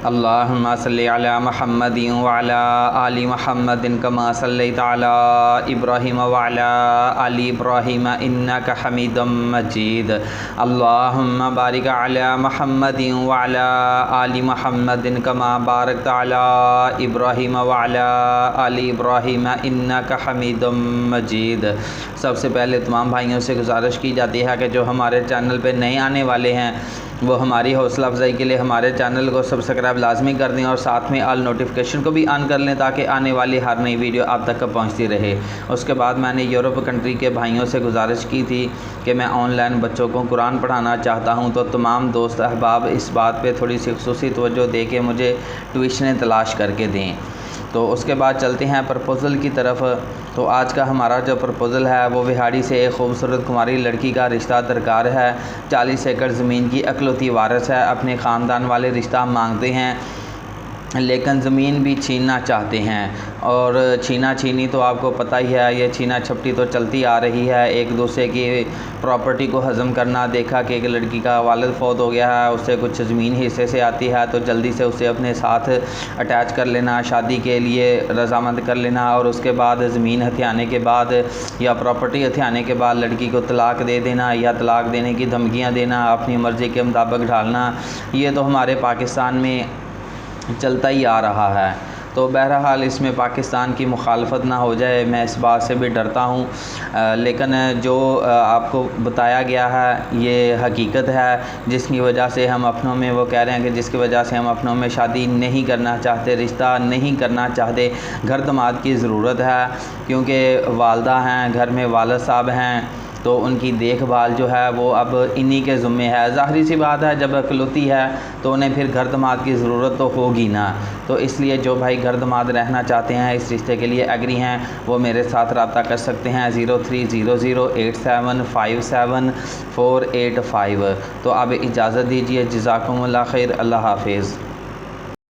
अल्लाहुम्मा सल्लि अला मुहम्मदिन व अला आलि मुहम्मदिन कमा सल्लैता अला इब्राहीम व अला आलि इब्राहीम इन्नका हमीदुम मजीद। अल्लाहुम्मा बारिक अला मुहम्मदिन व अला आलि मुहम्मदिन कमा बारकता अला इब्राहीम व अला आलि इब्राहीम इन्नका हमीदुम मजीद। सबसे पहले तमाम भाइयों से गुजारिश की जाती है कि जो हमारे चैनल पे नए आने वाले हैं वो हमारी हौसला अफजाई के लिए हमारे चैनल को सब्सक्राइब लाजमी कर दें और साथ में ऑल नोटिफिकेशन को भी ऑन कर लें ताकि आने वाली हर नई वीडियो आप तक पहुंचती रहे। उसके बाद मैंने यूरोप कंट्री के भाइयों से गुजारिश की थी कि मैं ऑनलाइन बच्चों को कुरान पढ़ाना चाहता हूं, तो तमाम दोस्त अहबाब इस बात पे थोड़ी सी खुसूसी तवज्जो दे के मुझे ट्यूशनें तलाश करके दें। तो उसके बाद चलते हैं प्रपोज़ल की तरफ। तो आज का हमारा जो प्रपोज़ल है वो विहाड़ी से एक खूबसूरत कुमारी लड़की का रिश्ता दरकार है। 40 एकड़ ज़मीन की इकलौती वारिस है। अपने ख़ानदान वाले रिश्ता मांगते हैं लेकिन ज़मीन भी छीनना चाहते हैं। और छीना छीनी तो आपको पता ही है, ये छीना छपटी तो चलती आ रही है। एक दूसरे की प्रॉपर्टी को हज़म करना। देखा कि एक लड़की का वालिद फ़ौत हो गया है, उससे कुछ ज़मीन हिस्से से आती है तो जल्दी से उसे अपने साथ अटैच कर लेना, शादी के लिए रजामंद कर लेना और उसके बाद ज़मीन हथियाने के बाद या प्रॉपर्टी हथियाने के बाद लड़की को तलाक दे देना या तलाक देने की धमकियाँ देना, अपनी मर्ज़ी के मुताबिक ढालना, ये तो हमारे पाकिस्तान में चलता ही आ रहा है। तो बहरहाल इसमें पाकिस्तान की मुखालफत ना हो जाए, मैं इस बात से भी डरता हूँ। लेकिन जो आपको बताया गया है ये हकीकत है, जिसकी वजह से हम अपनों में वो कह रहे हैं कि जिसकी वजह से हम अपनों में शादी नहीं करना चाहते, रिश्ता नहीं करना चाहते। घर दमाद की ज़रूरत है क्योंकि वालदा हैं, घर में वालिद साहब हैं, तो उनकी देखभाल जो है वो अब इन्हीं के ज़िम्मे है। ज़ाहिर सी बात है जब इकलौती है तो उन्हें फिर घर दमाद की ज़रूरत तो होगी ना। तो इसलिए जो भाई घर दमाद रहना चाहते हैं, इस रिश्ते के लिए एग्री हैं, वो मेरे साथ रब्ता कर सकते हैं 030087574885। तो अब इजाज़त दीजिए। जज़ाकुमुल्लाह खैर। अल्लाह हाफिज़।